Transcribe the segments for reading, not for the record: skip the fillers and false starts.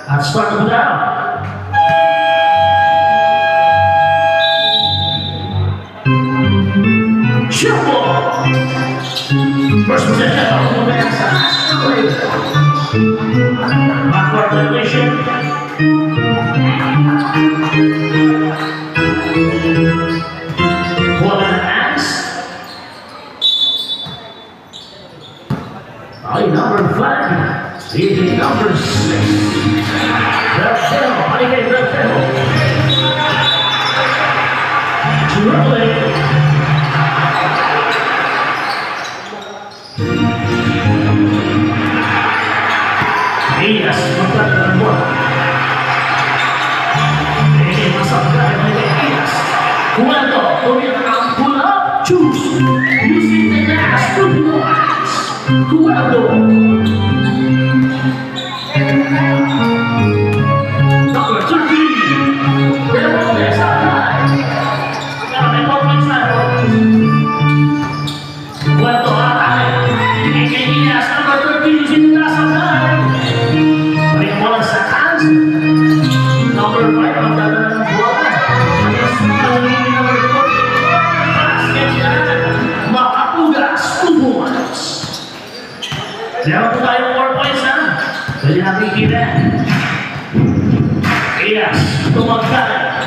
At start mo down. Shoot ball. First possession of the man sa Astro. Backward regulation. Ball in the hands. Ay, number 5. Leading number 6. Rafael. Aligay Rafael. Dribbling. Diaz, magkakaroon mo. Masok ka rin may Diaz. Cuando, pull up, choose. Using the last to the eyes. Cuando. Number 13. There's a guy. Gotta make more points now. Cuando, Diaz, number 13, using the last of guy. Number 5 ang dala ng bola. Number 4. Basket yan. Makapugas. 2 points. Meron po tayong 4 points ha. Pwede natin kita. Yes. Tumagkala.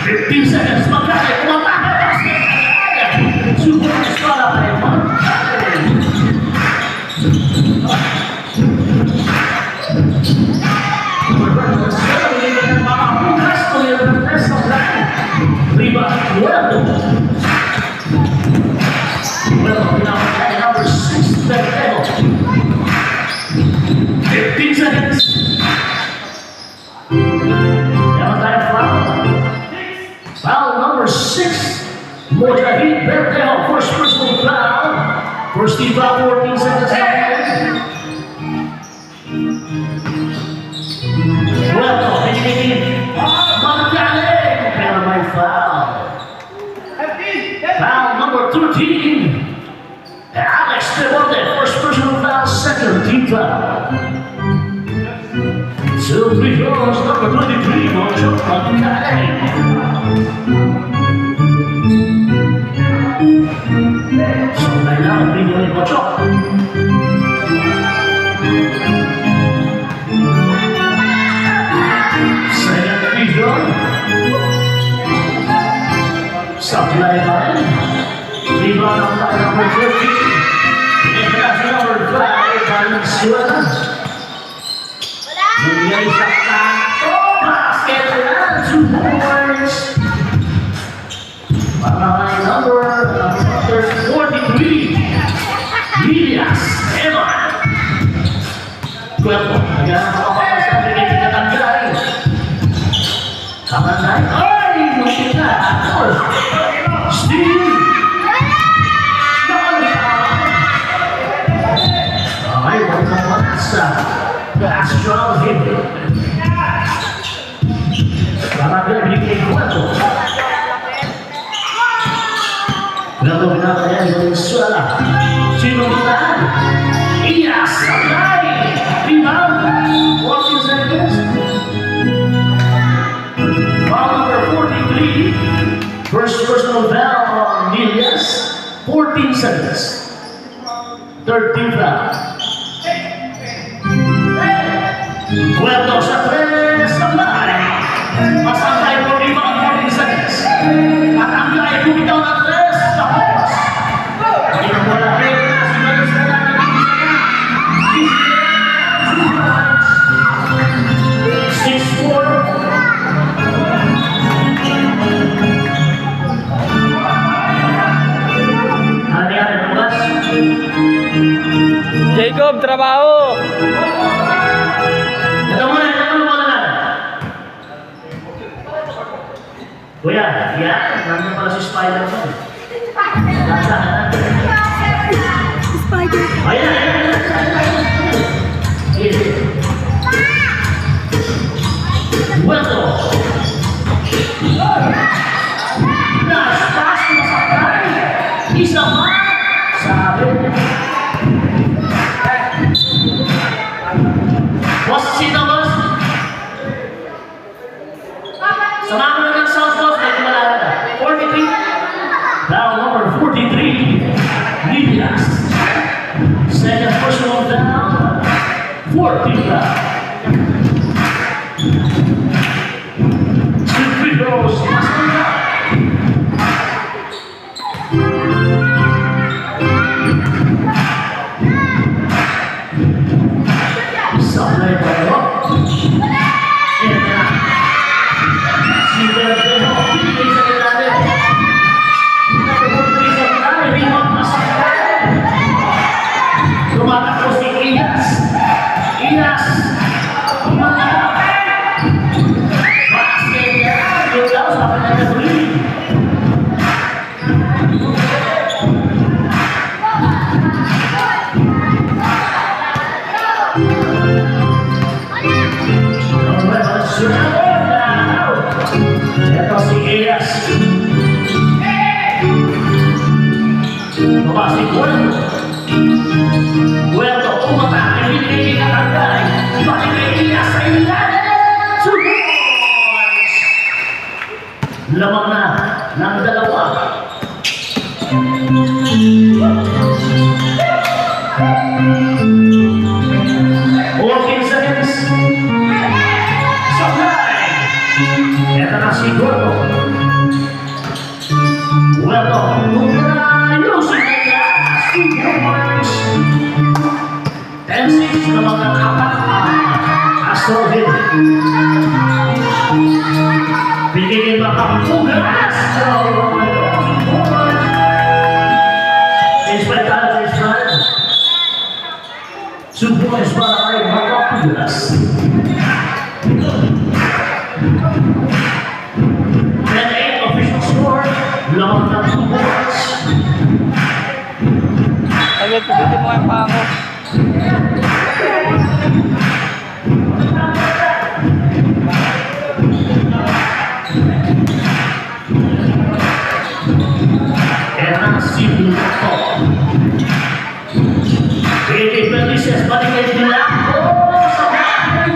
15 seconds. Magkala. Kumapaka. Basket. Super points para kayo. Number 6, Bertelo. 15 seconds. Meron tayo foul. Foul number 6. Mojahid Bertelo. First personal foul. First team foul, 14 seconds. Well, Magaling. Pero may foul. Foul number 13. Alex Demonte, first personal foul, second team foul. 2 free throws, number 23, Mojo Magaling. So, kailangan video ni Mojo. Second free throw. Supply line. Rebound on by number 13. And that's number 5, Valenzuela. Muli sa kanto. Basket na. 2 points. Para number 43. Lias Eman. Kwento. Nagkakapapas na pinigil na tanggay. Kamanay. Ay! Nungin na. Steve. Ay, wala sa Astro hit. Para bigay kwento. Lago na kaya yung Venezuela. Sinundan. Iyas Sabay. Rebound. 14 seconds. Foul number 43. First personal foul on Milias. 14 seconds. 13 foul. Kwento sa 3. Sabay. Masantay po rebound 14 seconds. At ang kaya kumitaw ng 3. Tapos. Hindi na mula rin. Sigalis na lang ang isa. 6-4. Jacob, trabaho! Ito muna na. Kuya, yan. Nandun pala si Spider-Man. Spider. Ayan. Bueno. Nice pass to Sakai. Isa pa. Sabi. Ortiga. Silvios Masaya. Sablay tayo. Ayan na. Si Berteno, pinili sa ilalim. Pinili sa ilalim, Rimot Masaya. Tumatakbo si Inas. Inas. Basket niya. Yung daw sa panagagawin. Ito si Elias. Baba si Guerto. Guerto, umatake. Hindi kinakagay. Balik kay Elias sa ilalim. Subukan! Lamang na ng dalawa. Walking seconds. Supply! Ito na si Guerto. Guerto, ayusin nila. Supermarks. 10-6 na mga kapat. Astrovid. Bigigin ba ang pugas? Inspector. 2 points para kay mga pugas. 10-8 official score. Lamang ng 2 points. Agad, pipitin mo yung pako. Era si Blanco. Pwede Felices, balik kay Blanco. Sa bahay.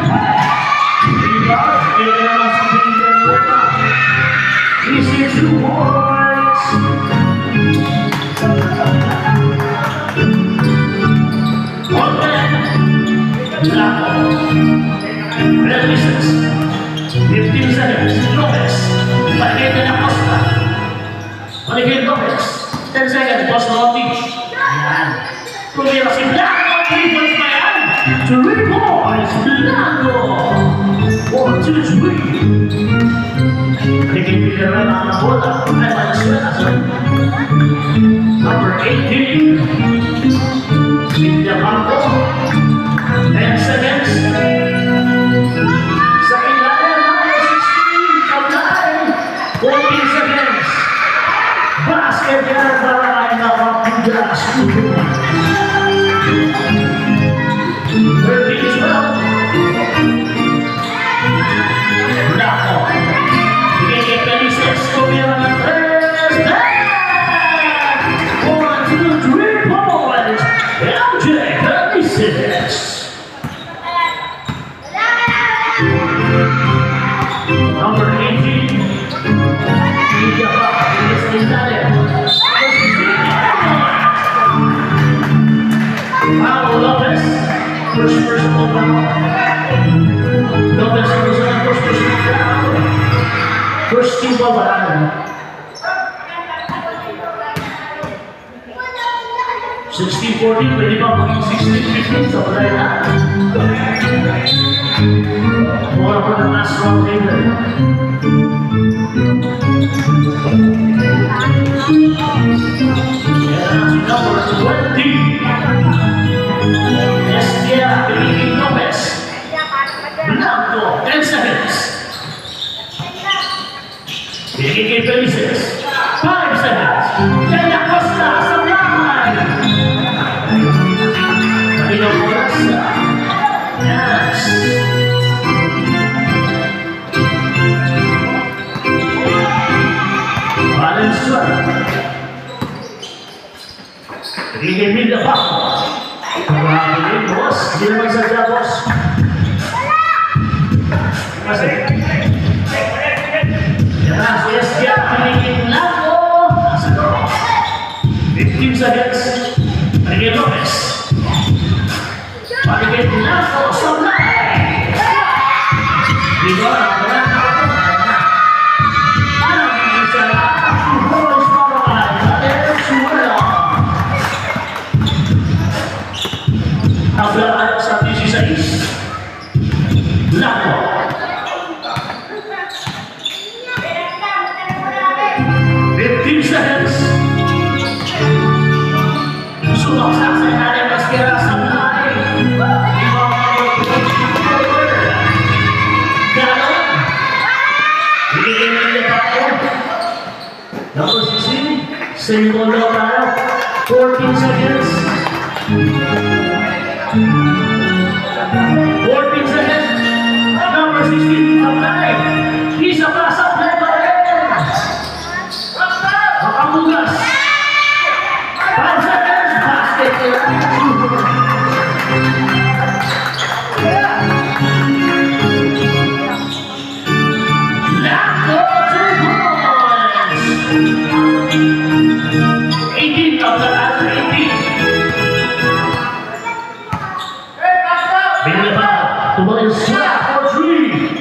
Diba? Pwede naman sa Blanco. This is your voice. Blanco. Felices. 15 seconds. Lopez. Balik kay Costa. Balik Lopez. 10 seconds. Boss Lopez. Ayan. Tumira si Blanco. 3 points pa yan. 3 points. Blanco. 1, 2, 3. Balik Villarreal ang bola. Venezuela. Number 18. Villabanco. 10 seconds. Sa ilalim. Number 16. Kablay. 14 seconds. Basket yan para ay nakapugas. 13-12. Blanco. Bigay Felices. Tumira ng 3. Back! 1, 2, 3 points. LJ Felices. Number 18. Liga pa. Bilis na ilalim. Pablo Lopez. First personal foul. Lopez goes on first personal foul. First team ball ba? 16-14, pwede ba maging 16-15 sa balay na? Mura po ng last round table. Yan si number 20. Estia Felipe Lopez. Blanco, 10 seconds. Felipe Felices, 5 seconds. Kaya Costa sa line. Kalinaw oras. Yes. Valenzuela. Rigemilda Paco. Maraming boss. Hindi naman sadya, boss. Kasi. Yan na, si Estia. Pinigin Blanco. Nasa loob. 15 seconds. Rigemilda Lopez. Paligid Blanco. Sa Same ball daw tayo. 14 seconds. 14 seconds. Number 16, apply. Isa pa sa play pa rin. Makamugas. 5 seconds. Basket. Lacto 2 points. 18 of the last 18. Binaba. Tumayo slap for 3.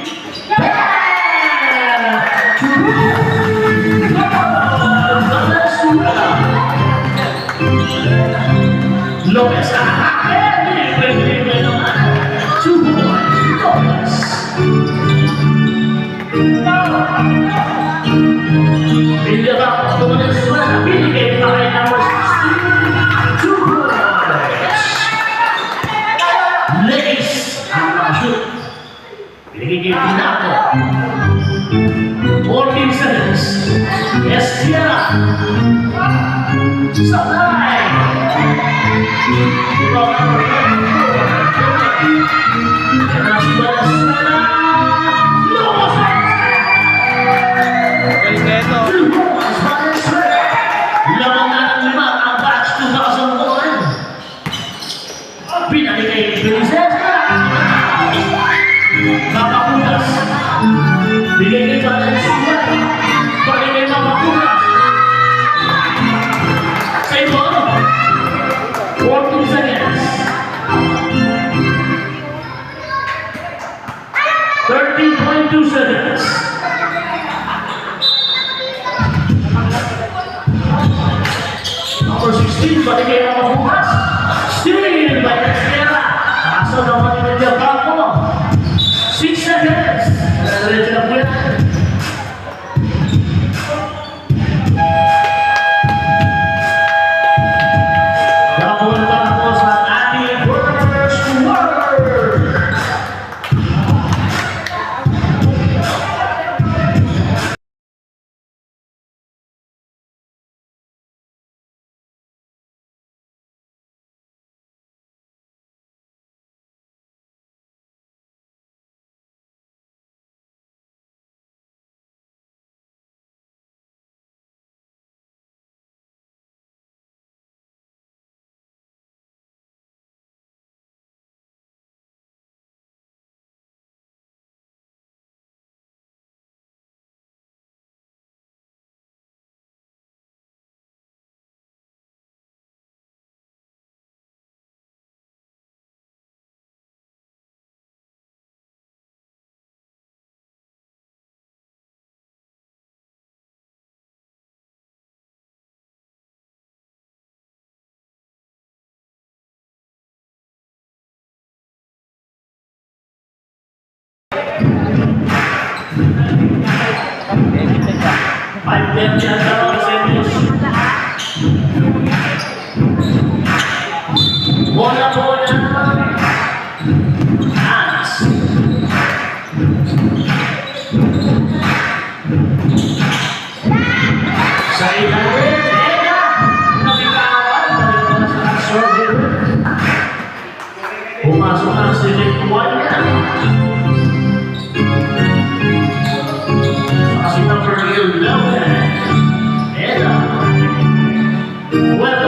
Lopez naman. 2 points. Lopez. Binaba. Tumayo slap. Binigay pa kay number 16. 2 points. Lace. Ang nakashoot. Binigay Pinaco. 14 seconds. Estiera. Supply. Galing na ito. Laban na ng 5 ang batch 2001. Pinamigay Princess. Mapakulas. Bigay kay Valenzuela. Bigay kay Mapakulas. Sa ibon. 14 seconds. 13.2 seconds. Number 16, balik kay Mapakulas. Steal by Estiera. Nasa naman ni Media Campo. 6 seconds. Diretso na po yan. Napunta na po sa ating first quarter. Five left yan sa mga seconds. Bola. Hands. Sa ilalim. Ega. Nabitawan. Balik na sa server. Pumasok ang silip 1 yan. Kasi number 11. Ega. Well,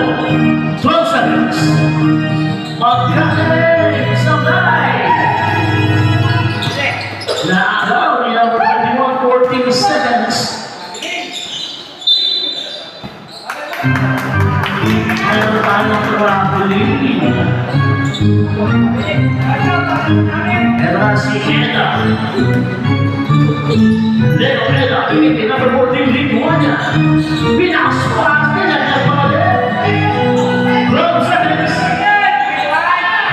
12 seconds. Magkakaling sabay. Naagaw ni number 21, 14 seconds. Meron tayong trampoline. Meron si Eda. Leo Eda, pinipin number 14, lead 1 niya. Pinakaspas nila niya pa rin. 12 seconds.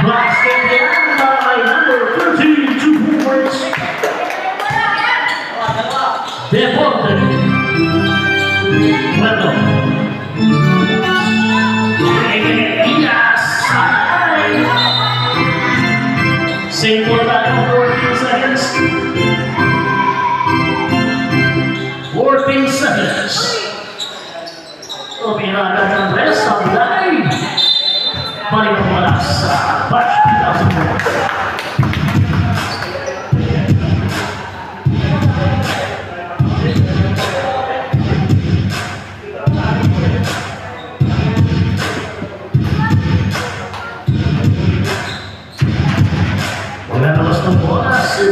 Basket yan by number 13, 2 points. Deporte. Bueno. Same for that 14 seconds. 14 seconds. Oh,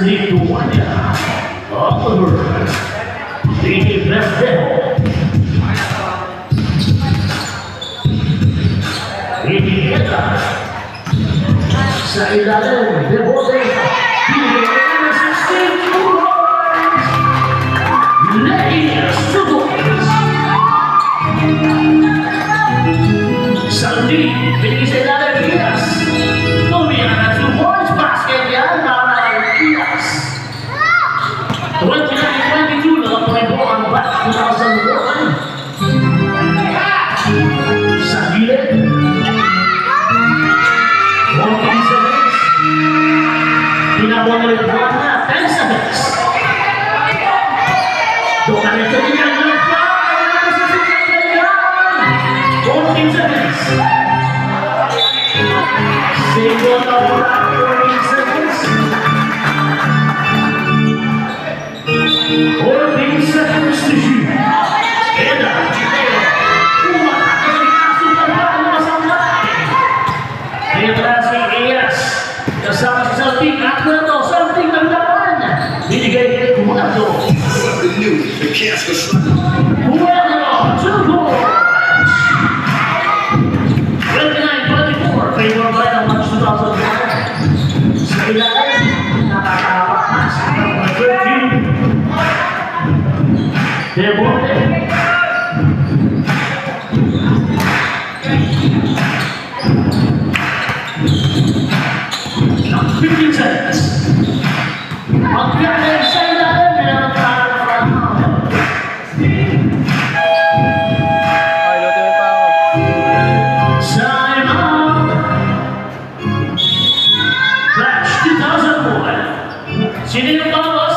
Lituania. Oliver. Lini Verdejo. Lini Eda. Sa ilalim, Debote. Pinigyan ng 16 points. Leia Sugos. Saldi, pinigyan sa ilalim, Diaz. Tumira ng 2 points. Basket yan para Diaz. 29-22 na po ito ang back 2001. Sa gilid. 14 seconds. Pinabong ulit buwan na. 10 seconds. Doon ito din ang ulit pa. 14 seconds. Single na po na 14 seconds. 14 seconds to shoot. Eda. Umatak na sa likasong na ang masamlay. Eda si Ias. Kasama si Salting. At na ito, Salting ng laban. Binigay ko muna ito. Bueno, 2 points. 29-24. Favor by the March 2001. Sa ilalim, nakakahapak na sa number 13. Debote. Now 15 seconds. Magkakalit sa ilalim, meron tayo from Ay, luto yung pangako. Time out. Flash 2001. Sino yung bawas?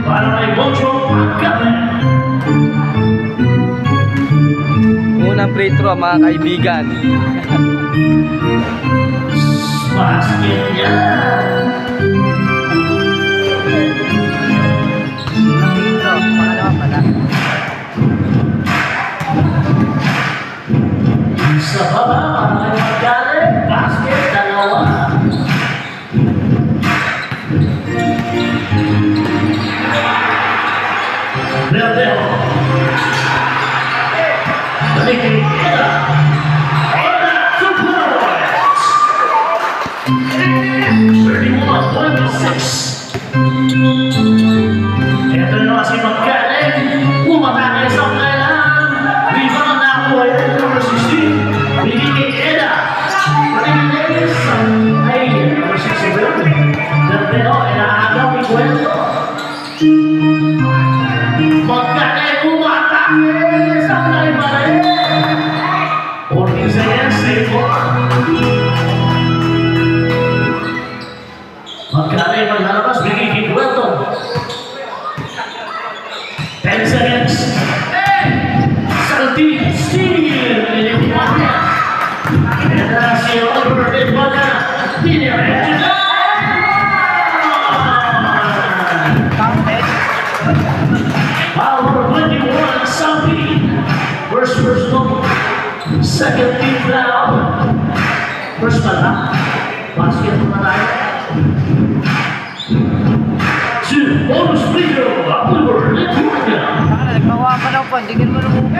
Para may Bocho Pagkamen. Unang free throw, mga kaibigan. Basket niya. Free throw, pangalawa pala. Sa baba, para may Pagkamen. Basket, dalawa. Verdejo. Balik ni Eda. Eda, 2 points. 31-26. Ito na si Magkaling. Umatake sa kailangan. Rebound na ako ay number 16. Bigay ni Eda. Balik ni Davis. Ay, number 67. Verdejo, inaagaw ni Cuento. Magkaling umatake sa kailangan. 14 seconds, save for. Magkaling maglalabas, bigay ni Cuento. 10 seconds. Salting, steal. Nilipuan niya. Eda si Oliver Edwana. Diniretso na. Power 21, Salting. First personal. Second team foul. First pala. Basket na tayo. 2, bonus free throw. Oliver Edwana. Nagpawa ka ng pan, tingin mo naman po.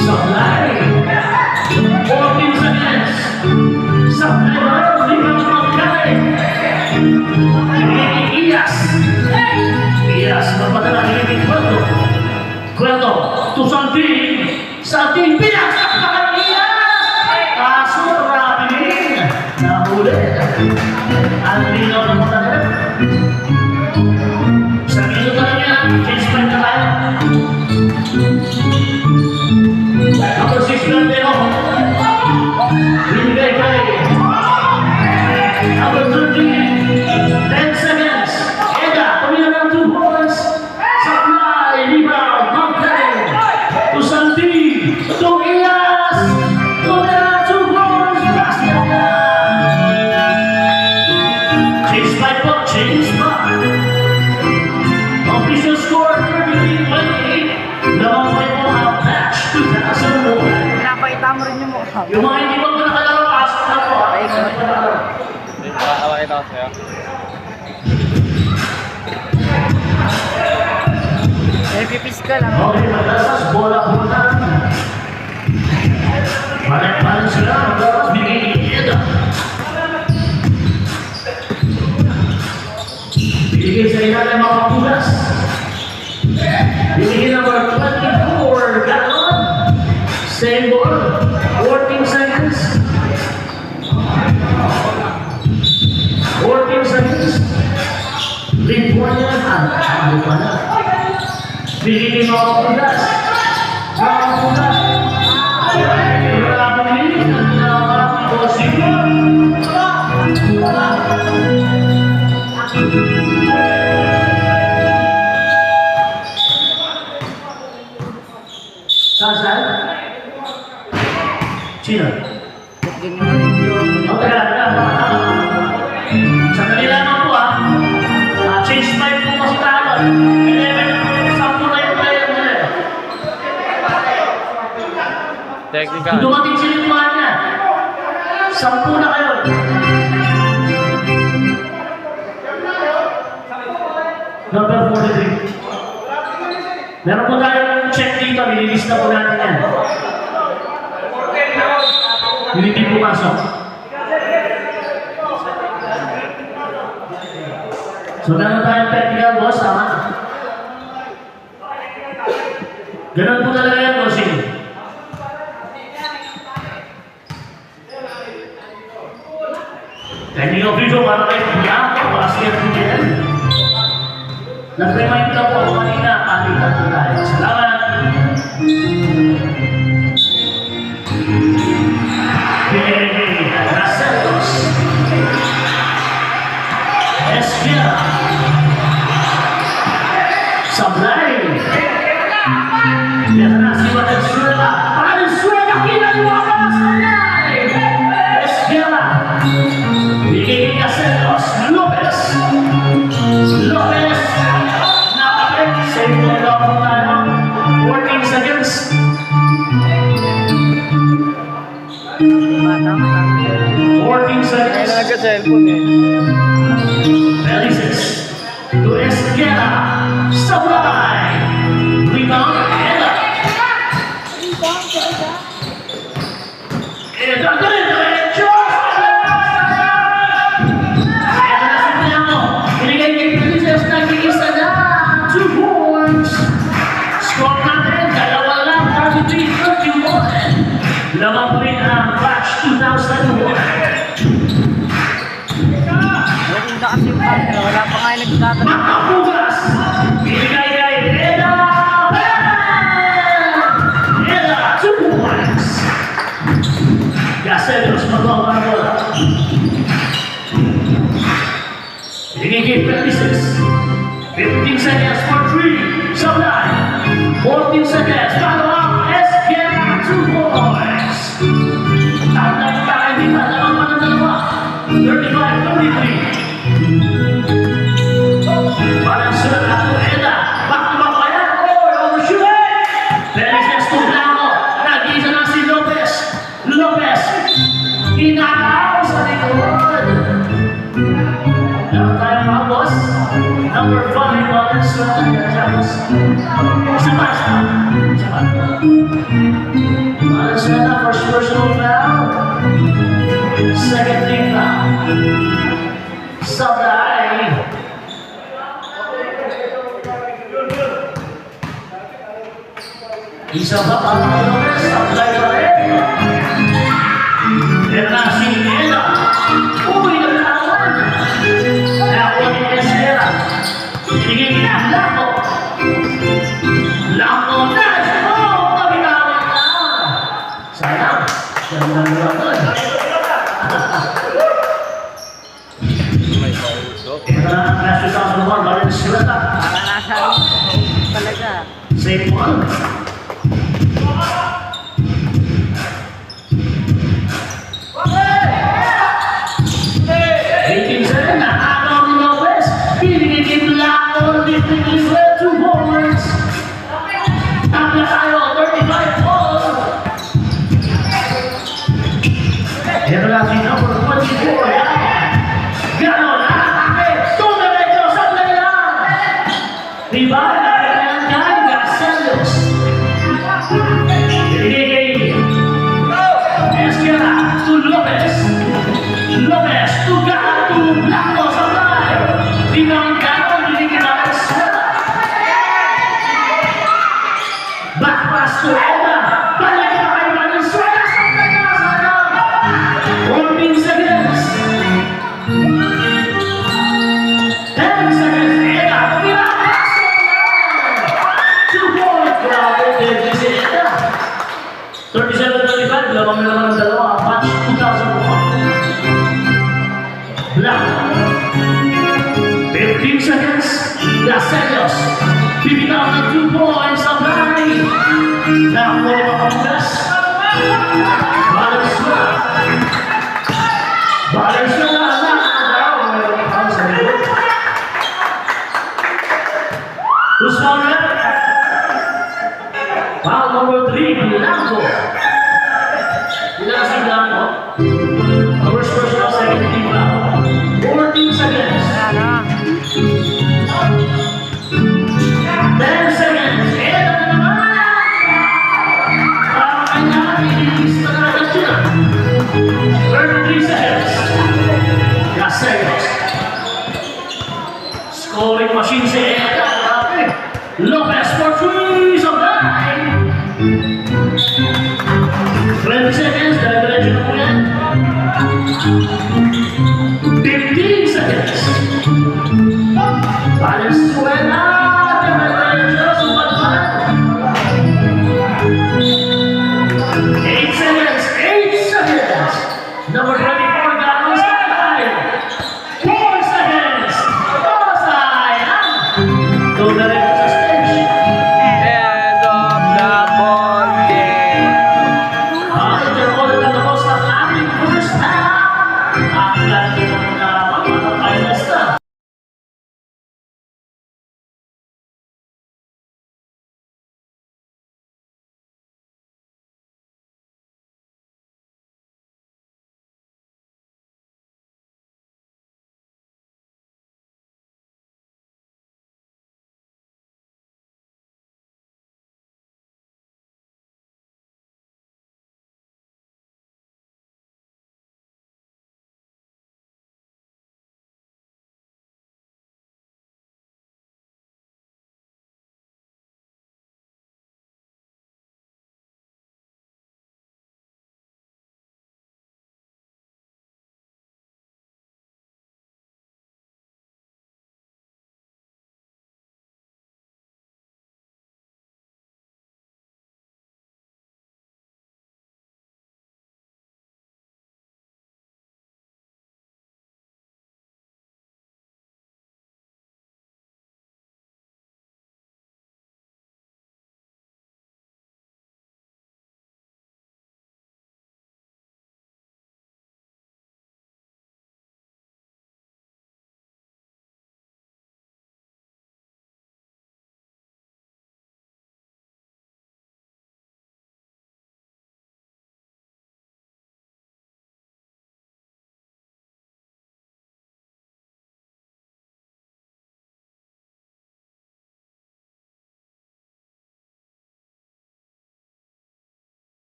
Supply. 14 seconds. Supply ba? Rebound ng Magkaling. Ias. Ias, mapadala ni Cuento. Cuento, to Salting. Salting, pinaksak pa kang Ias. Yung mga hindi pa po nakalaro, pasok na po. Awa ito sa'yo. Pipis ka lang. Okay, magasas, bola-bola. Balik-balik sila, magasas, bigay ni Eda. Bigay sa ilalim mga kapugas. Bigay number 24, Ganon. Same ball, 14 seconds. 14 seconds. 3 point yan. Ano pa na? Bigay mga kapugas. Mga kapugas. Saan? Sino? O, teka. Sa kanila naman po change 5 po kasi tayo. 11, 10 na yung player mo na. Technical. Kung dumating si Lituan niya, 10 na kayo. Number 43. Meron po tayong check dito, nililista po natin yan. Hindi pumasok. So meron tayong technical boss, tama? Ganun po talaga yan, bossing. Technical video para kayo piyako, kasi yan po yan. Nag-remind ka po ako kanina, palitan po tayo. Salamat! Racelos Esquia Sablay Yan na si Valenzuela Valenzuela kinaliwakas Esquia bigay Racelos Lopez Napakit save mo daw po tayo 14 seconds Kaya 14 seconds. na nagka-cellphone eh. Felices to Esquera. Sablay. Rebound. Eda. Eda din. Diretso. Eda na si Piano. Binigay kay Felices. Nag-iisa na. 2 points. Score natin. Dalawa lang. 33-31. Lamang po rin ang batch 2001. Maganda kasi yung camera. Wala pa nga yung nagtatanong. Makapugas! Binigay kay Eda! Eda, 2 points! Gacelos, magawa ang bola. Binigay kay Felices. 15 seconds for 3. Sablay. 14 seconds. Follow up. Esquera, 2 points. Tawag na tayo dito. Dalawang pa ng dalawa. 35-33. Valenzuela to Eda. Back to back pa yan. Oh, overshooting! Felices to Blanco. Nag-isa na si Lopez. Lopez. Inakaw sa likod. Meron tayong mga boss. Number 5, Valenzuela. Isa pa. Valenzuela, first personal foul. Second team foul. Sablay. Isa pa para kay Lopez. Sablay pa rin. Yan na si Eda. Uy, nagkaroon. Nakuha ni Esquera. Tingin niya, Blanco. Blanco, nice! Oh, nabitawan na. Sayang. Gandang gano'n. May pauso. Ito na ang class 2001, Valenzuela. Para nasa talaga. Same one. 4 down. Ganon ang atake. Tumiretso sa kanilang. Diba? Nakakailan ka, Garcelos. Binigay Esquera to Lopez. Lopez to Gato. Blanco sa play. Binang Gato, binigay na Esquera. Back pass to Eda. Balik na kay Valenzuela. Sa kanya, sayang. 14 seconds. 10 seconds. Eda, pinaka-pass to Eda. 2-point. Grabe, David si Eda. 37-35, lamang na naman ang dalawa. Match 2001. Black. 15 seconds. Garcelos. Bibitaw ng 2 points ang Blanay. Nakakuha ni Papamugas. Valenzuela. Valenzuela. Usman Red. Foul number 3, Blanco.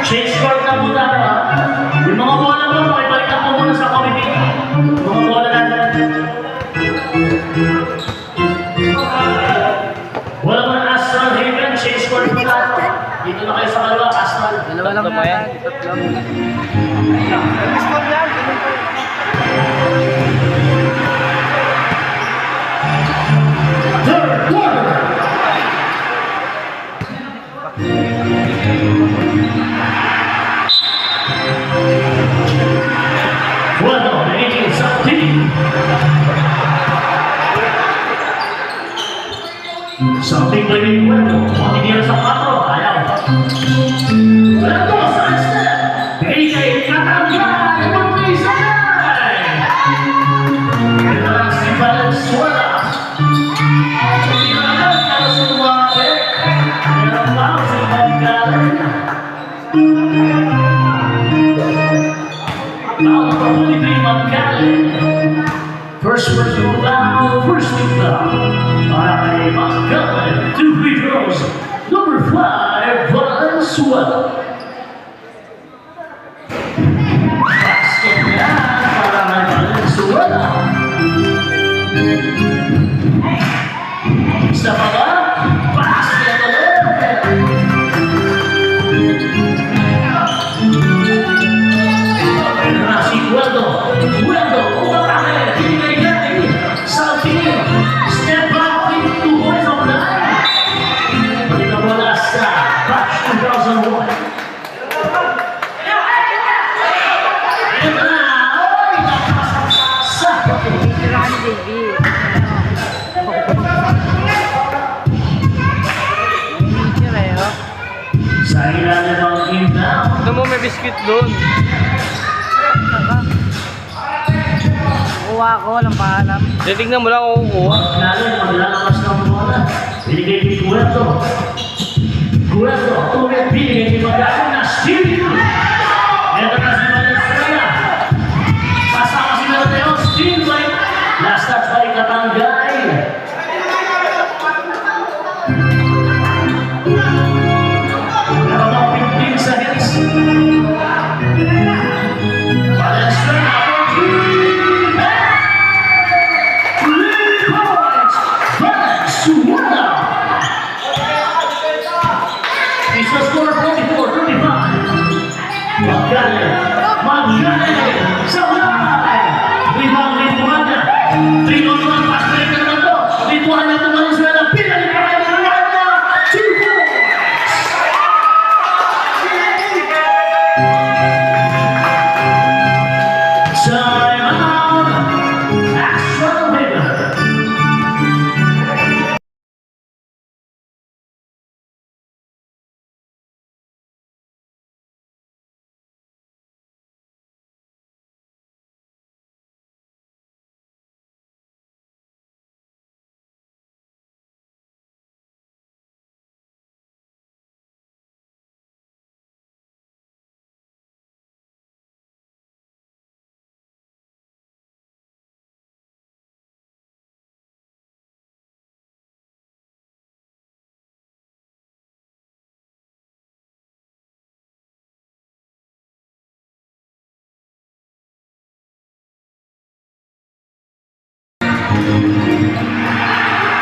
Change court na muna ha. Yung mga bola mo, pakibalikan mo muna sa committee. Yung mga bola natin. Wala mo na Astral Haven, change court muna. Dito na kayo sa kaliwa, Astral. Dalawa lang Tatlo ba yan? yata. Tatlo. Score yan. Third quarter. Bueno, Benítez, Santi. Santi pwede bueno. Matitira sa 4. Ayaw. Walang to sa step. Benítez, katanggal. Mag-isay. Ito lang si Valenzuela. Tinangal ka sa umate. Meron pa si Magdalen. Now for 23 Magdalen. First personal foul, first team foul. Para kay Magdalen, 2 free throws. Number 5, Valenzuela. Basket na para kay Valenzuela. Isa pa ba? Basket ulit. Si Gueldo, umatake, pinigay, Santi, step out, 2 points on the line. Balik ang bola sa batch 2001. Ito na, oy, napasaksa. Tira ni David. Picture eh, oh. Sa ilalim ng inbound. Ano mo may biscuit doon? Saka. Kuha ko, walang paalam. Titignan mo lang kung kukuha. Magdalen, maglalakas ng bola. Binigay kay Gueldo. Gueldo, tuloy binigay kay Magdalen na steal. Ito na si Valenzuela. Pasama si Mateo, steal by last touch by Katangay. Meron ang 15 sa hits. Valenzuela for 3 points. Valenzuela. He's the scorer 44-35. Magdalen. Sa ulay. Rebound, lituhan niya. 3-on-1 pass break naman to. Lituhan niya itong Valenzuela. Pinalik pa kayo ng Rwanda. 2 points. Time out. Astral Haven.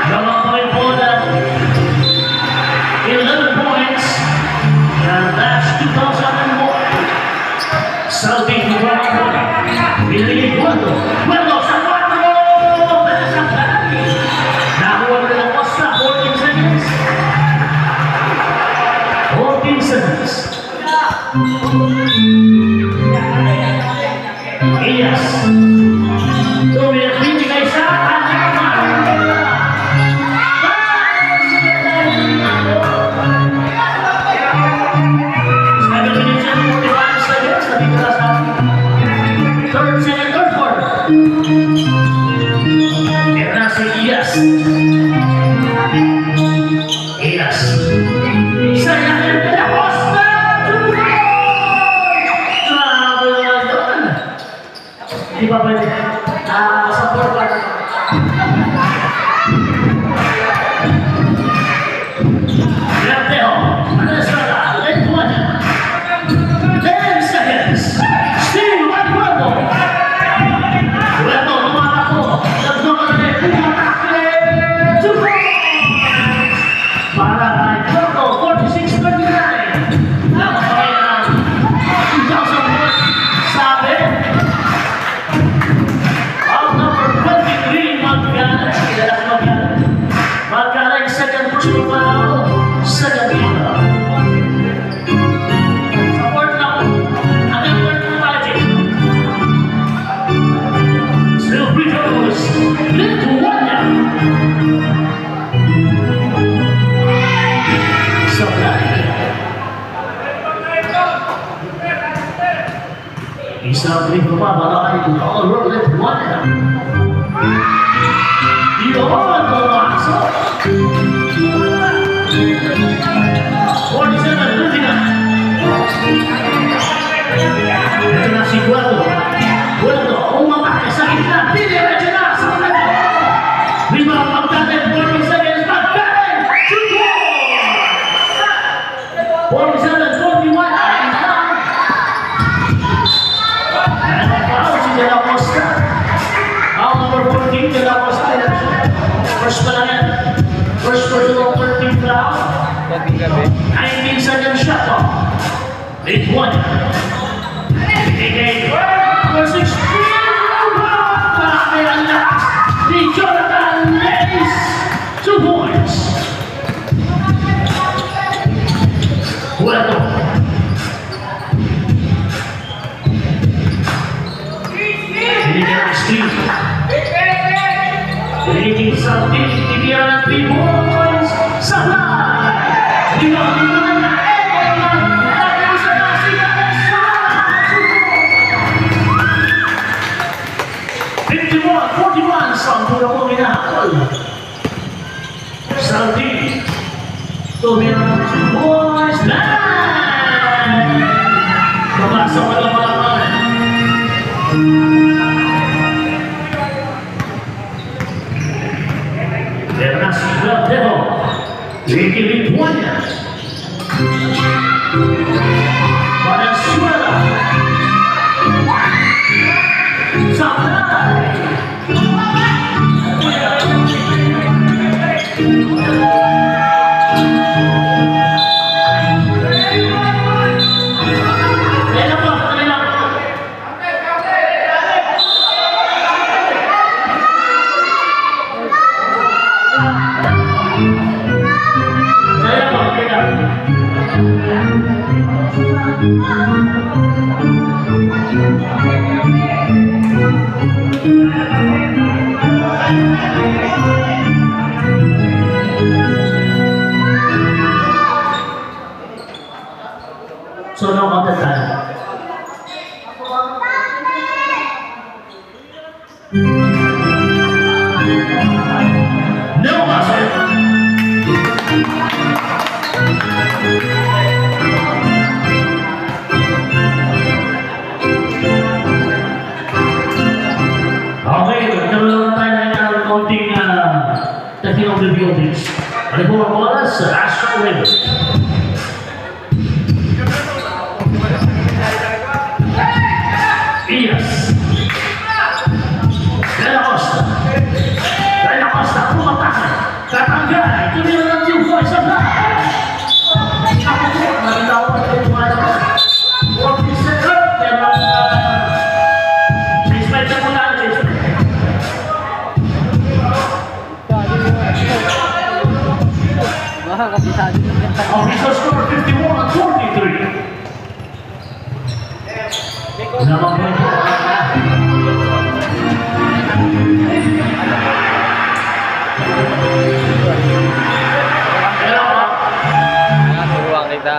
Dalawang bola. 11 points. And that's 2001. Salting to Pinili Gueldo. Gueldo sa 4. Belasang Dali. Nakuha na ng Costa. 14 seconds. 14 seconds. Elias. Tumilak bibigay sa third quarter. Era si Elias. Elias. Saya de la Costa. Grabe naman doon. Di ba pwede? Sa fourth quarter. Granteo. Venezuela. Lituania. Isang rito pa, baka ito all road one. Yun, pumasok. 47, looking up. Ito na si Guado. Guado, umapake sa gitna. Didiretso na sa gitna. Rebound, Magdalene, 40 seconds. Magdalene, shoot goal! 47, 41. And foul si De La Costa. Foul number 14, De La Costa. First pa lang yan. First personal 13 foul. Dating gabi. 19 seconds shot clock. 8-1. Binigay. Number 16. Marami ang lakas ni Jonathan Lewis. 2 points. Guado. Binigay ang Steve. Binigay sa team. Ibigyan ng 3 points. Sablay. Rebound naman na Santi, tumira si Boys Band. Papasok ka na malaman. Meron si Valdevo, Ricky Lituania, Valenzuela, Sablay. So no counted time. No buzzer. Okay, nagkaroon tayo ng konting technical difficulties. Ano po ang oras? Astro Wave. Yes. De La Costa. De La Costa, pumatake. Katanggal. Tumira ng team voice of life. Ako po, nalitaw pa ito tumalabas. 40 seconds. Pero, expect na muna. Baka kapisado yung ganda. Official score 51-43. Namang po ito. Turuan kita.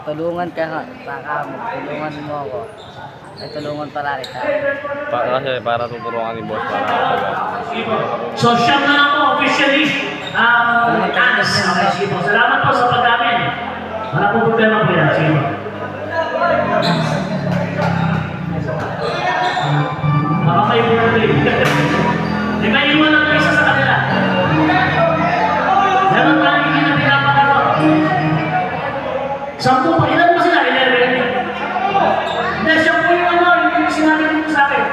Tulungan ka nga. Saka mo. Tulungan mo ako. Ay tulungan pala kita. Para tuturuan ni boss para kapag. So, siyam na lang po officially. Anas. Okay, sige po. Salamat po sa pagkamin. Wala po problema po yan. Sige po. Baka may birthday. Di ba iwan lang na isa sa kanila? Meron tayo hindi na pinapakalo. 10 pa. Ilan ba sila? 11? Hindi, siya po yung ano. Yung sinabi dito sa akin.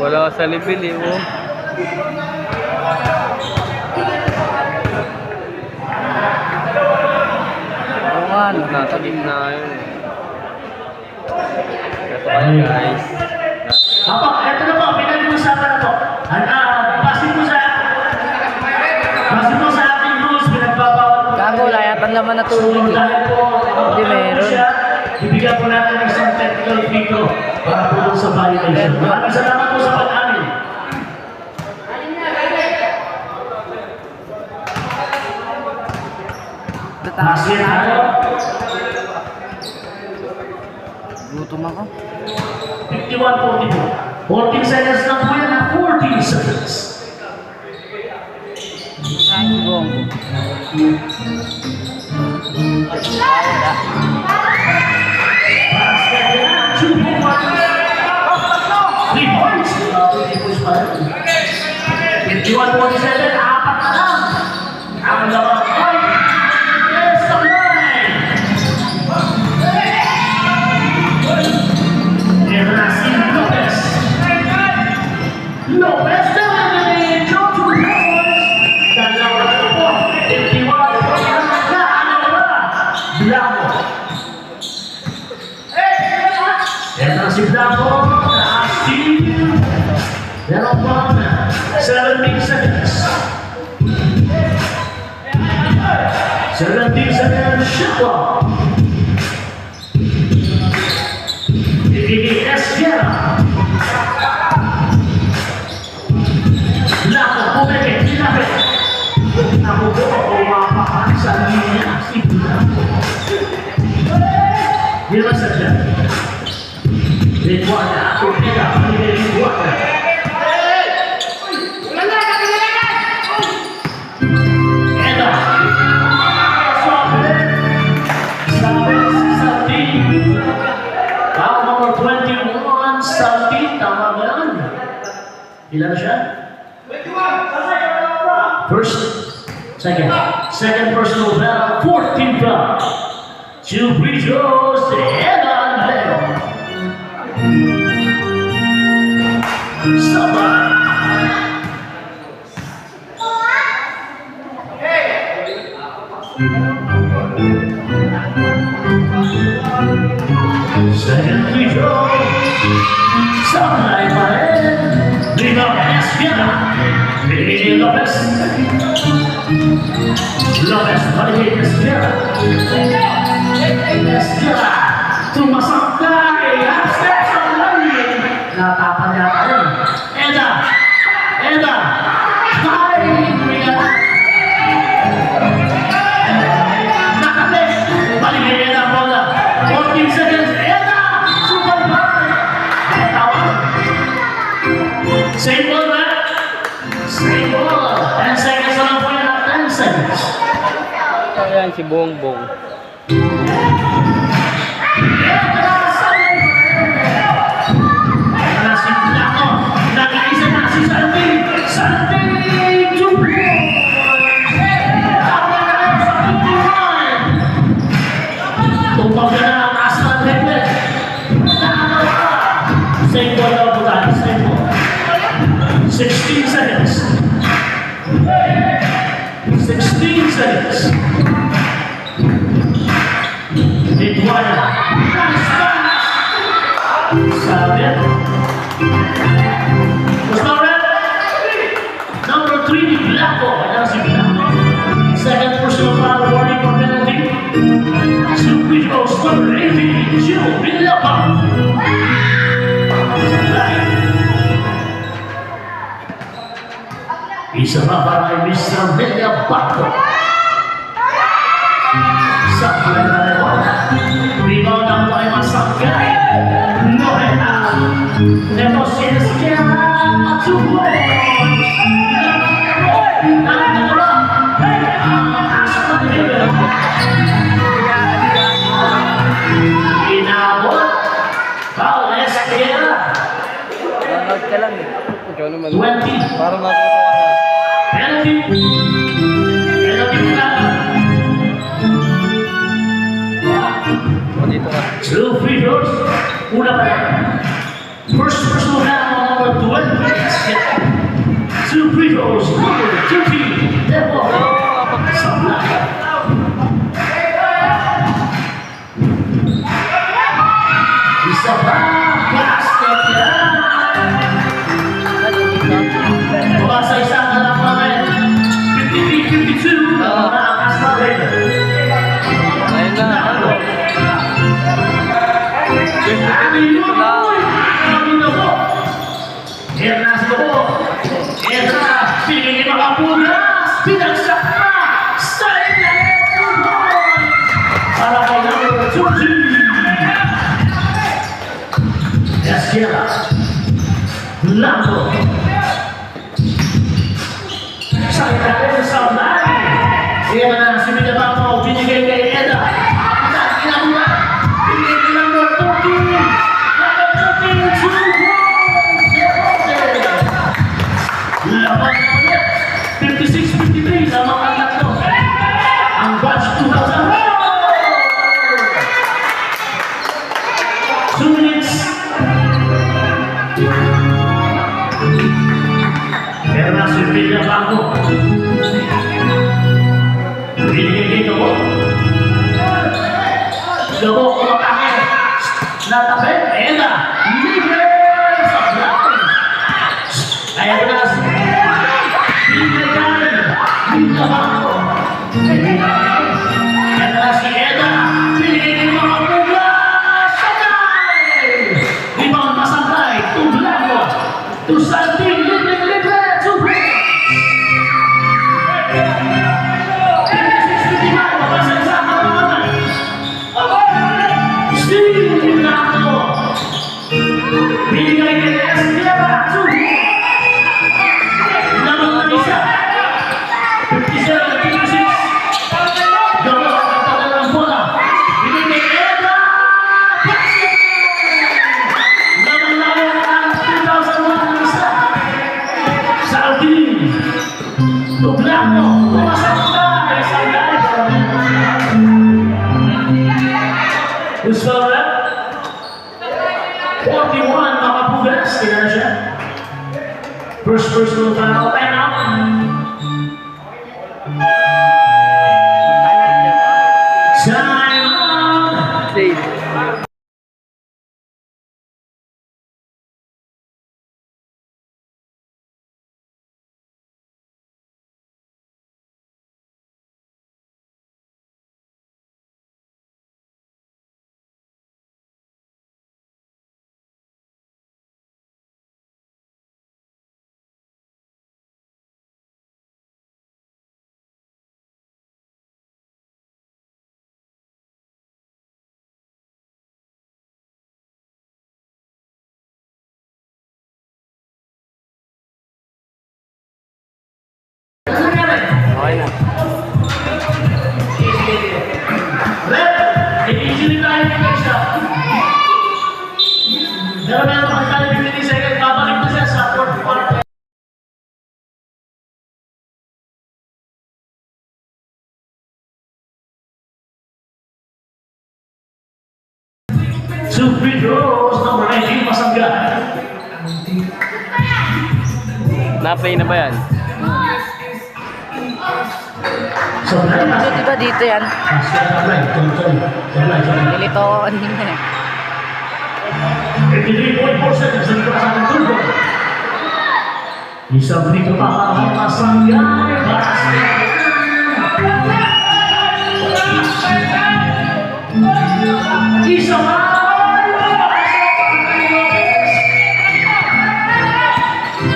Wala sa libil eh. Oh. Oo nga, no. Nasa gitna yun eh. Ito kayo guys. Apo, eto na po, pinag-uusapan na po. Basin mo sa walang laman na tubig So, eh. dahil po, Hindi meron. siya, ibigyan po natin ng isang technical dito para po dun sa validation. Maraming salamat po sa pag-amin. Masya tayo. Gutom ako. 51-42. 14 seconds na po yan. 14 seconds. Saan si Bongo? Basket yan. 2 points. 3 points. 3 points pa rin. 51-47. Apat na lang. Ang laban point. Yes, the line. Yan na si Lopez. Lopez naman ni John Lopez. Dalawa na po. 51. Na ano ba? Blanco. Yan na si Blanco. Na-steal. Meron pa na 17 seconds. 17 seconds shot clock. Esquerra. Blanco, pumeke, sinabi. Ako po, umapakan sa linya si Blanco. Di naman sadya. Liguana, Pumeka, Pumeka, Liguana. Eda. Foul number 21, Salty, tama ba yan? Ilan siya? First, second personal foul, 14 foul. 2 free throws, Evan Leo. Sabay. Second free throw. Sabay pa rin. Rebound, Esquerra. Pinigil Lopez. Lopez, balik Esquerra. Esquerra. Tumasangkay. Half-step sa line. Natapan niya pa rin. Eda. Ay, Rihanna. Nakapit. Baligyan niya ang bola. 14 seconds. Eda. Super ball. Tawag. Same ball, man. Same ball. 10 seconds na lang po yan. 10 seconds. Ayan si Bongbong. Wala si Blanco. Nag-iisa na si Salty. Salty to points. Tama na kayo sa 51. Tumpag na ang Aslan Heplet. Same ball daw po tayo. Same ball. 16 seconds. 16 seconds. Liguana. Nice pass. Sabi. Was not red. Number 3, Blanco. Ayan si Blanco. Second personal foul, warning for penalty. 2 free throws, number 18, Gio Villapa. Isa pa para kay Mr. Villapato. Sakay na rin. Rebound ang tayo masakay. Lorena. Ito si Esquerra. 2 points. Inabot. Foul Esquerra. Nanonood ka lang eh. Ikaw naman. 20. Para matuto ka na. Penalty. Penalty na. O dito ka. 2 free throws. Una pa yan. First personal foul, number 20. 2 free throws, number 13. Depo. Sablay. Isa pa. Basket yan. Bumasa isang kalap namin. Ito si Eda. Pinigil ng mga puga. Sakay! Rebound masangkay. To Blanco. To Santin. Libre. To Blanco. 56-55. Mabasa sa kapangalan. Steve Blanco. Binigay kay Esquiera. To Blanco. Naman ng isa. 57-56. Gawin ang katagal ng bola. Binigay kay Eda. Basket! Naman ang 2001 ng isa. Sa Alvin. To Blanco. Pumasok na. Isang live. Gusto rin? 41 makapugas. Tingnan siya. First personal foul. Time out. Time out. Save. Okay na. Red, i-injury tayo ni Kesha. Pero meron pa tayo 15 seconds. Babalik na siya sa fourth quarter. Two free throws, number 19, Masangga. Na-play na ba yan? Sablay na. Ito diba dito yan? Sablay. Nilito ko kanina eh. 53.4 seconds ang ikasa ng turbo. Isang dito pa ang Masangga. Isa pa.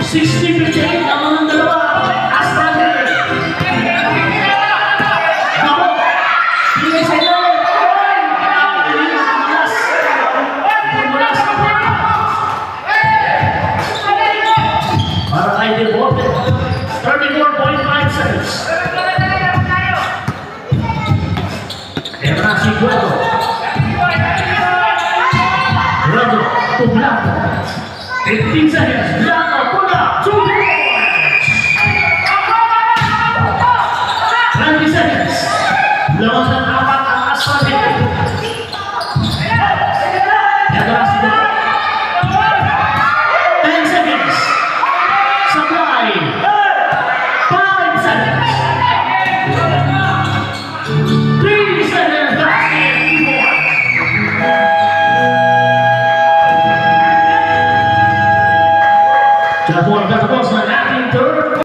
60-58 naman ang dalawa. Astrander. Gabo. Hindi sa iyo. Para kay Devote. 34.5 seconds. Ito na si Gueto. Rado. To Blanco. 15 seconds. Blanco. Pula. 2 points. 20 seconds. Lawan ng apat ang Astrander. Ito na si Gueto. 10 seconds. Supply. 5 seconds. 3 seconds. Basket. 2 points. Jatuh katapos ng ating third.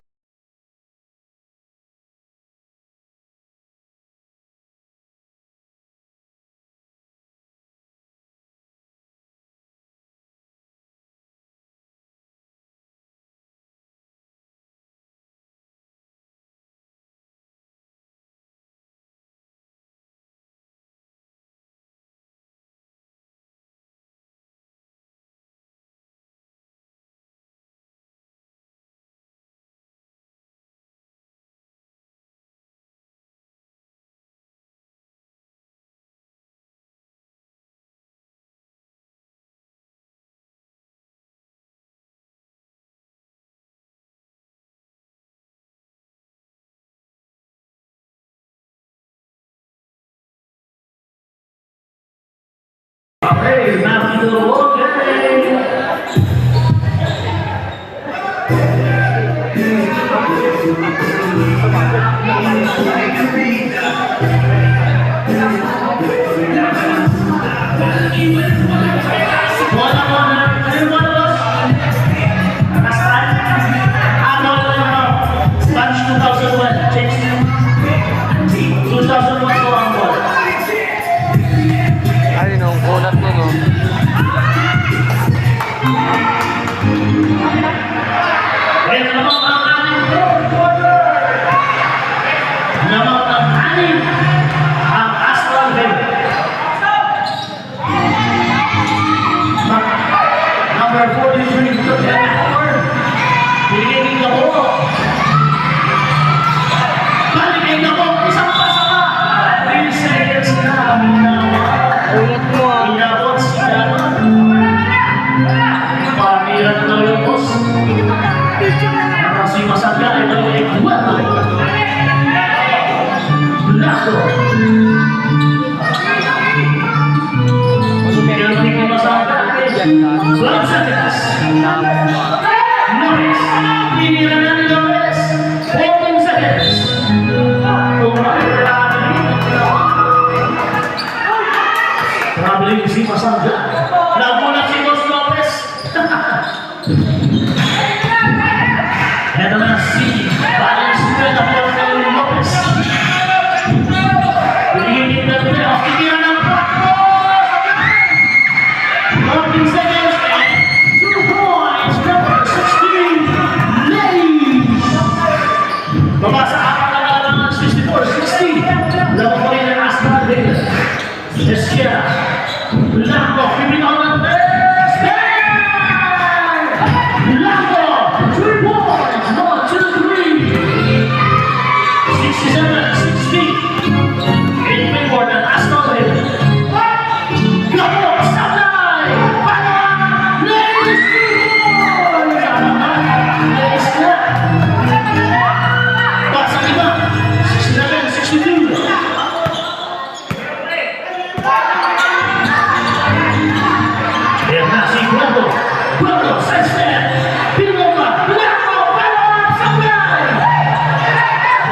Okay, now to the ball game. Namang ang-anin ang Astral Valley. Number 43, to 10-4. Pinigin ka po. Balikin ka po. Isang pasa pa. 3 seconds na. Unat mo ah. Inabot siya. Pamiran na yung boss. Si Masaga ay may kuwato. Blanco. Pinagin ni Masaga. Blancadas. Norris. Pinira na ni Norris. 14 seconds. Traveling si Masaga. Nagulat si Dos Lopez. Ito na si Valenzuela por Lopez. Pinigin na rin ang titira ng Paco. 14 seconds and 2 points. Number 16, Ladies. Babasa apat na kalabangan 64-60. Labo pa rin ang Astral Valley. Esquia. Blanco. Pipinaw ng best. Blanco. 3 points. 1, 2, 3. 67-60. In favor ng Astral Valley. Gabo. Sablay. Bala. Ladies. Ladies na. Basa iba. 67-62. Ayan na si Guapo. Guapo, sidestep. Pinova. Blanco. Bala. Sablay.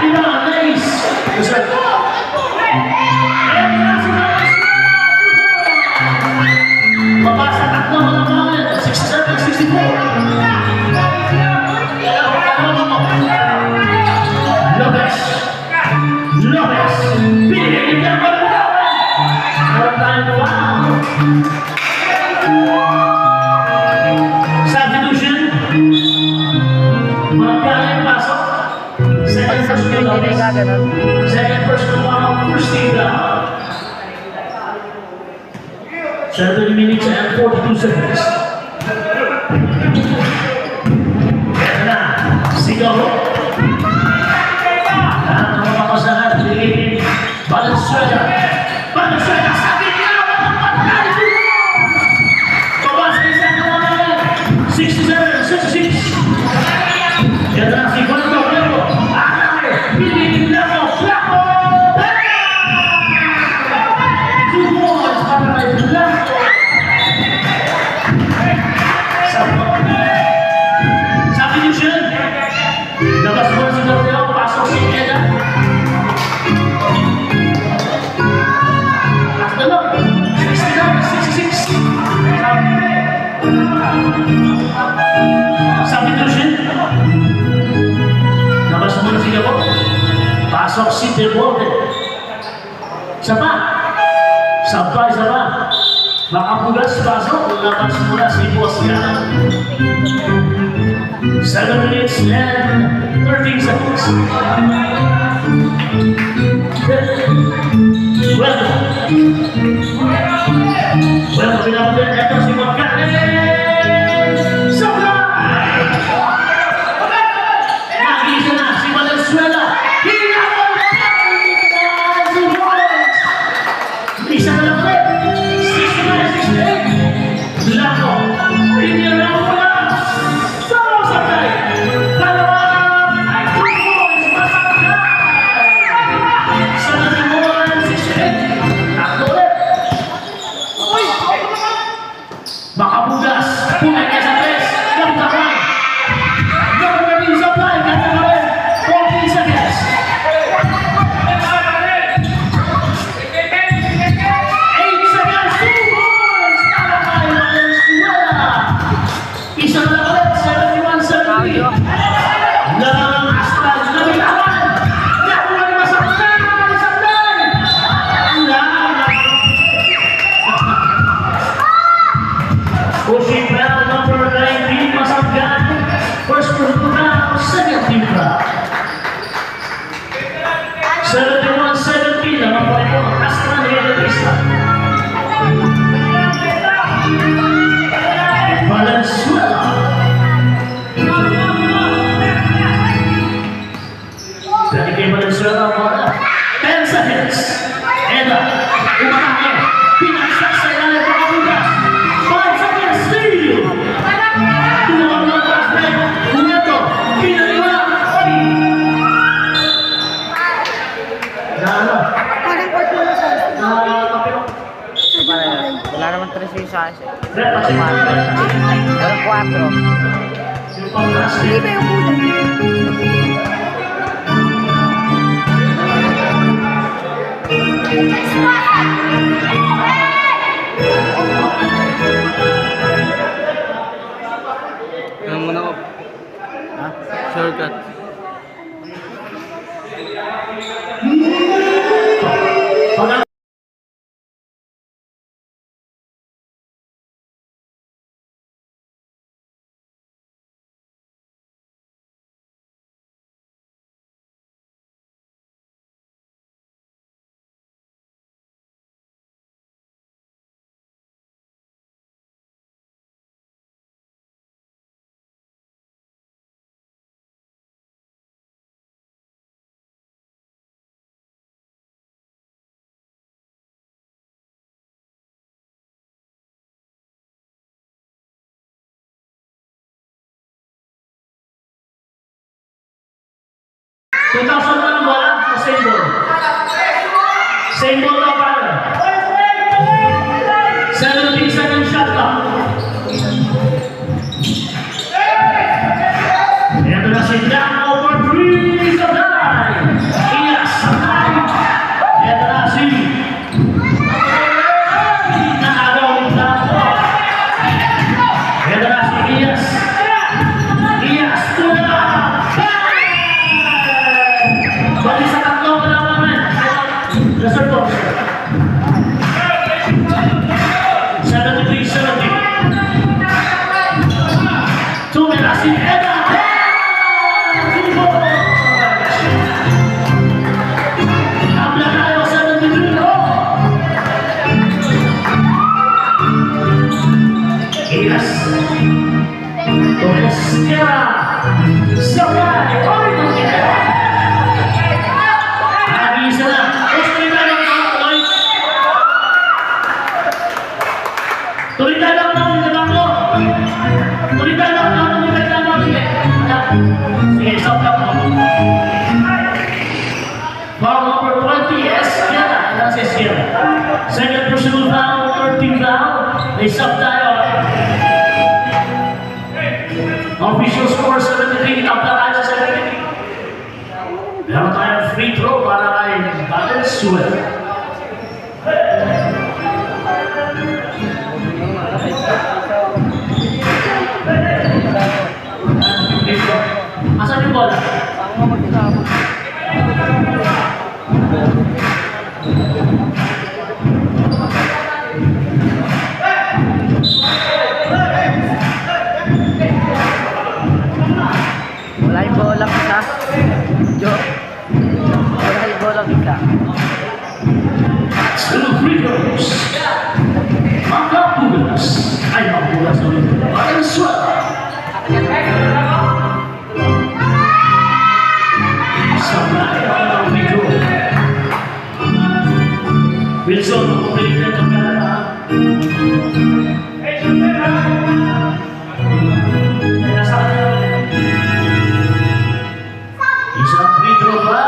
Iba, Ladies. Ayan na si Ladies. Mabasa tatlo mga mga 67-64. Lopez. Lopez. Pinigin niya pa rin. Meron tayong foul. Substitution. Magkala yung pasok. Second personal Lopez. Second personal foul. First team down. 7 minutes and 42 seconds. Ito na. Sigaro. Ang mga mamasahan. Pinigin. Valenzuela. Valenzuela. Sabi niya. Babasa isa na naman. 67-66. Yan na si Blanco. Blanco. Pinigin Blanco. Blanco. 2 points para kay Blanco. Substitution. Labas mo si Gabriel. Pasok si Eda. After look. 69-66. Substitution. Labas mo si Gabriel. Pasok si Debote. Isa pa. Sabay, isa pa. Makapugas, pasok. Labas mula si Boscana. 7 minutes and 13 seconds. Welcome. Welcome, pinapagyan. Ito si Magkane. Sablay! Nakisa na si Valenzuela. Hinabol na! Si Boys! Isa na lang ulit. 69-68. Blanco. Pinira mo mula. Sakay. Dalawa. 2 points. Masakay. 71-68. Takbo ulit. 71-17 naman po ito ang Astral Evangelista. Valenzuela. Dali kay Valenzuela ang bola. 10 seconds. Eda, umatake. Pinagsak sa ilalim ng Abugas. 5 seconds, steal. Tuwag ng basket. Umeto, pinaliwa. Wala naman 3 sa isa. Brett, kasi Walang 4. Silpang basket. Ganun muna ko. Ha? Shortcut. Pag- Two thousand one bola, same ball. Same ball na para. 17 second shot clock. Ito na si Jack over 3 sa line. Iyas sa line. Ito na si nakagaw ni Blanco. Ito na si Iyas. Iyas, tuna. Bali sa tatlong kalamangan. Reserve box. 73-70. Tumira si Eda. Habla tayo 73. Iyas. Torres Tierra. Sabay. Oy, Tierra. Isa na. Tuloy tayo lang na ulit lang mo. Tuloy tayo lang na ulit lang mo. Sige, stop lang mo. Foul number 20, Esqueda. Ayan si Esqueda. Second personal foul, 13 foul. May stop tayo. Official score 73. Tapla tayo sa 73. Meron tayong free throw para kay Valenzuela. Asan yung bola? Wala yung bolang isa. Jo. Wala yung bolang isa. Two free throws. Makapugas. Ay, makapugas ulit. Valenzuela. Sabay ang free throw. Wilson, makukulit na pagkala. Nasa kanya. Isang free throw ba?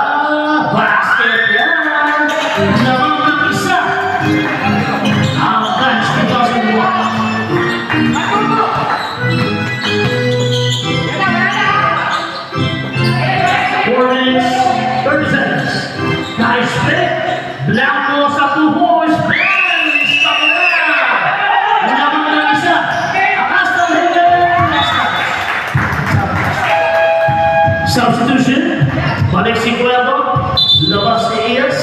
Basket yan! Lamang ng isa! Ang Dutch 2001. 4 minutes, 30 seconds. Nice play. Blanco sa 2 boys. Stop na! Lamang ng isa. Akastan substitution. Balik si Cuervo. Labas si Iyas.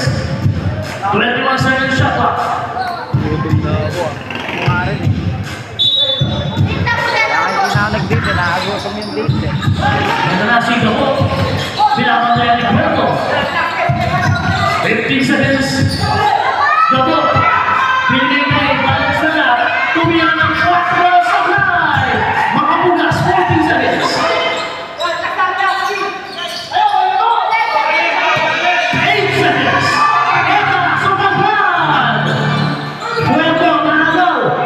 21 second shot clock. Kaya hindi na ako nag-date. Nakagutom yung date. Ito na si Gabo. Pinapantayan ni Cuervo. seconds. Double. Pinigay na yung balance na lang. Tumiyan ng 4 supply. Makapugas, 14 seconds. 8 seconds. Eka, sumagpad. 12 na agaw.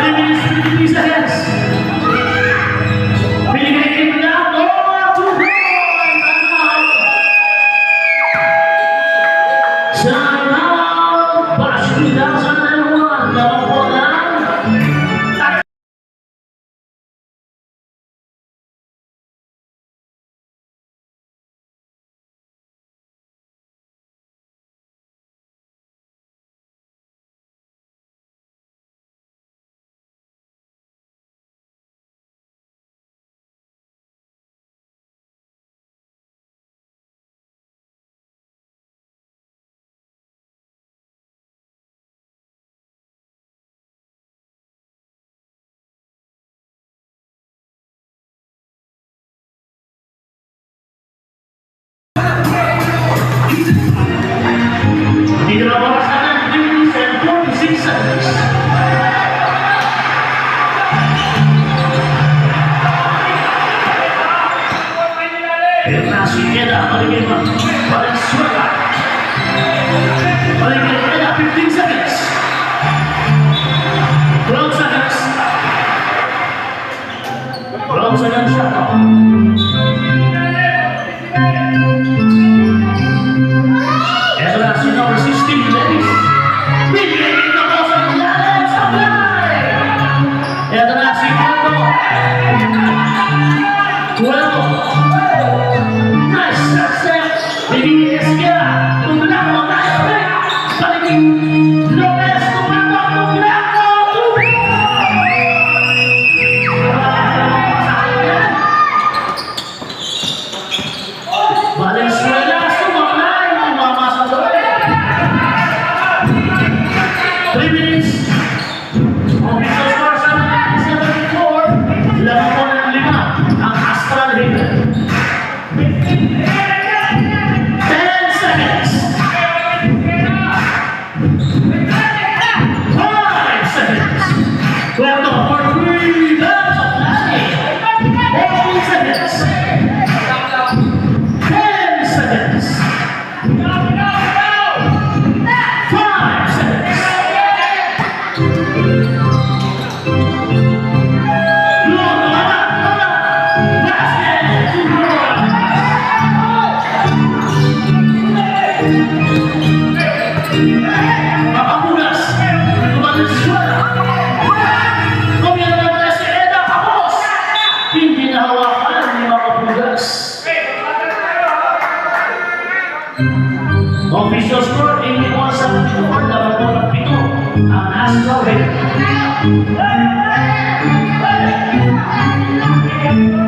3 minutes, 53 seconds. Pinigay na lang. Oh, 2 points. Timeout. Bash 2001. Nakuha lang. Dito na oras na ng 3 minutes and 46 seconds. Ignacio Queda, paligid mo. Valenzuela. Paligid Queda, 15 seconds. 12 seconds. 12 seconds shot clock. Ito na si number 16, Dennis. Bigay na po sa ilalim sa fly. Ito na si Marco. 12. Nice step. Bigay Esquera. Tumulako na straight. Paligid. Lopez. Tumulako. Valenzuela. Sumaklay. Tumama sa doon. 3 minutes. Official score sa 74. Lamang po ng 5 ang Astral Hitter. 10 seconds. 5 seconds. 12 for 3. That's a flag. 8 seconds. 10 seconds. 5 seconds. Makapugas. Valenzuela. Kumiyang na si Eda Capos. Hindi nahawakan ni Makapugas. Official score, 81-74. Lamang po ng 7 ang Astral Hitter.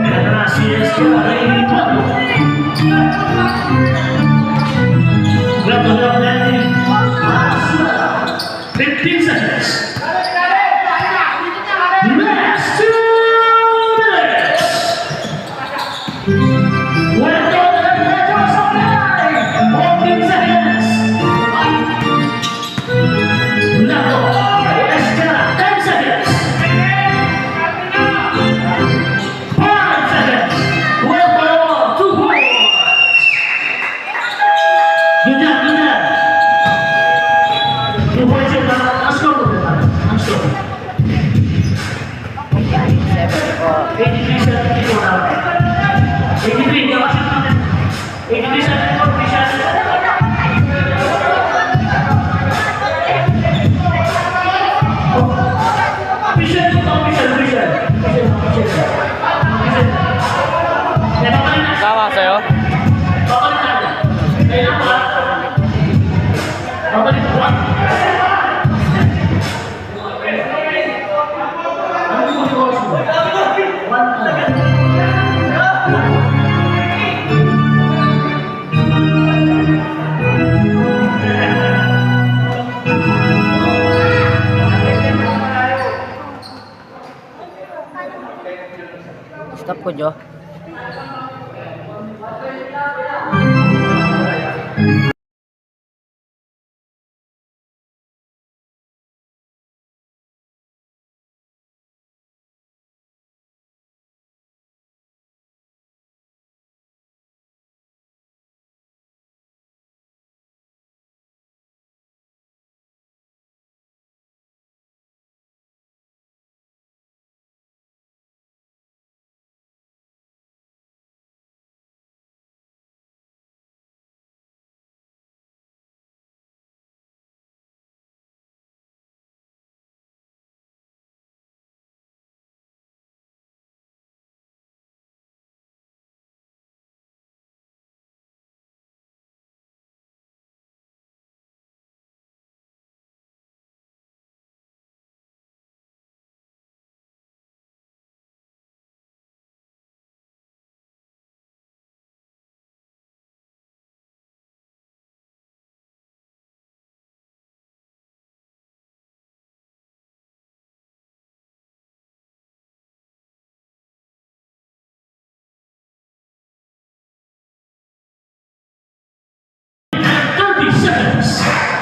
Ito na si Esquera, 84. Grabe lang natin. 15 seconds. Last 2 minutes. Well done, Pedro Supply. 14 seconds. Lago. Esquera, 10 seconds. 5 seconds. Well done, 2 points. Good job, good job. 2 points yung ang score. Ang score. 83-74 na. 83, gawasyon natin. 83-74, official. Official ito, official. Tama sa'yo? Babalik natin. Kaya ba? Babalik ko. Ano yung oras mo? 1. Stop ko, Jo.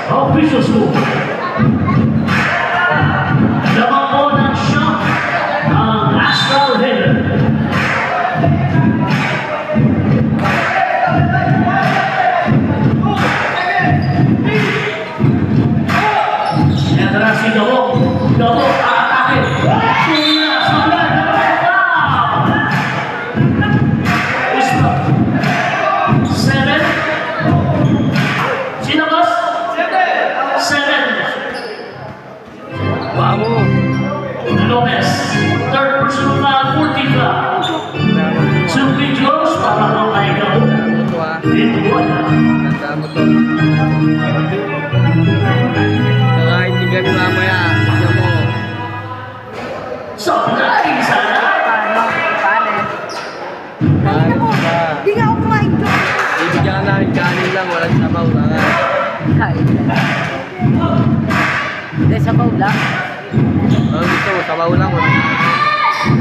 Official school. Lamang po ng shot ang Astral Haven. Ito na si Gabo. Gabo, aatake. Kuya, sabay, foul. Isla. 7. Sino, boss? 7. Vamo. Lopez. Third personal foul, 14 foul. Two free throws para po kay Gabo. Ito ah. Into one. Tanda mo to. Nakaitigay mo mamaya. Tignan mo. Sabay, sana. Paano? Paano? Paano ba? Hindi nga ako kumain doon. Ibigyan ka namin kanin lang. Walang sabaw lang ah. Kain lang. Hindi, sabaw lang. Ano gusto mo? Sabaw lang.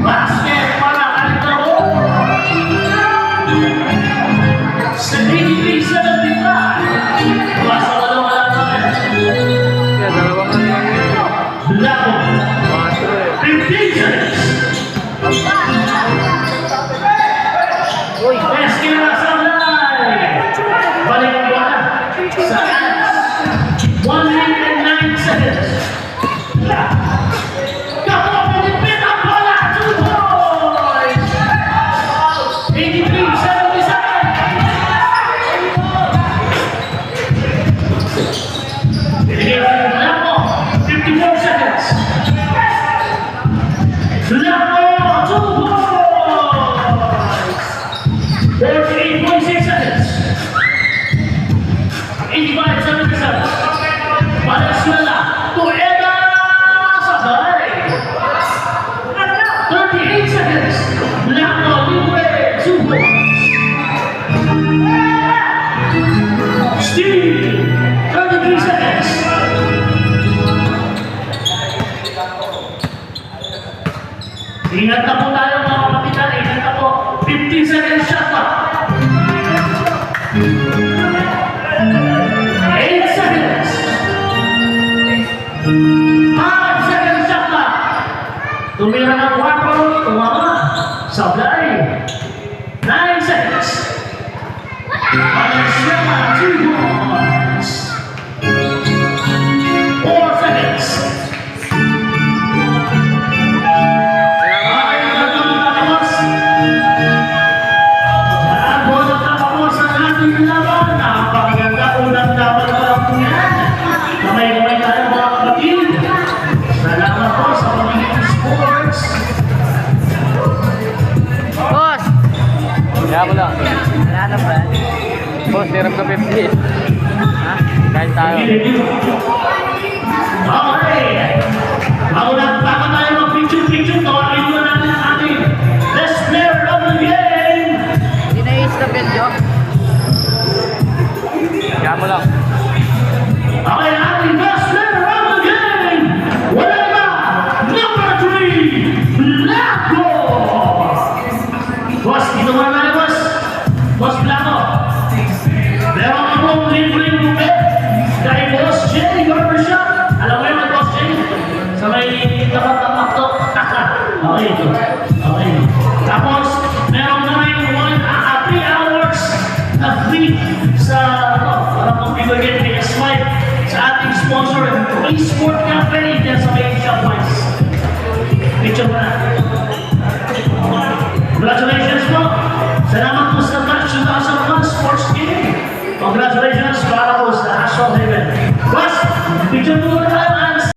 Basket para kay Gabo. 73-75. Basta wala tayo. Kaya dalawang ano lang yun. Labo. Paso eh. 15 seconds. Uy, Basket na sa line. Balik ang bola. Sa hands. 1 minute and 9 seconds. Gabo, pinipit ang bola. 2 points. 83-77. Binigay ang Labo. 54 seconds. Labo, 2 points. 48.6 seconds. 85-77. Valenzuela to Eda Sabay. 38 seconds. Labo, libre, 2 points. Steve, 33 seconds. Ingat na po tayo mga kapatitan. Ingat na po. 15 seconds shot pa. 8 seconds. 5 seconds shot pa. Tumira ng 4. Tumama. Sablay. 9 seconds. Valenzuela, 2 points. 4 seconds. Ay, natapos. Tapos natapos ang ating laban. Napakaganda unang laban pa lang po yan. Kamay-kamay tayo mga kapatid. Salamat po sa Panginoon Sports. boss! Kaya mo lang. Wala na ba? Boss, hirap ka 50. Ha? Kain tayo. Okay. Bago tayo mag-picture-picture, tawagin mo natin ang ating best player of the game. Hindi na i-stop yan, Jo. Kaya mo lang. Okay, ang ating best player of the game. Wala na, number 3, Blanco. Boss, dito muna tayo, boss. Boss Blanco. Meron akong libreng bukit kay Boss Jay Barbershop. Alam mo yun, Boss Jay? Sa may tapat-tapat to. Okay, ito. Okay. Tapos, meron na rin 3 hours na free sa, parang kung bibigyan ni S5 sa ating sponsor, eSport Cafe, dyan sa may Shopwise. Picture mo na.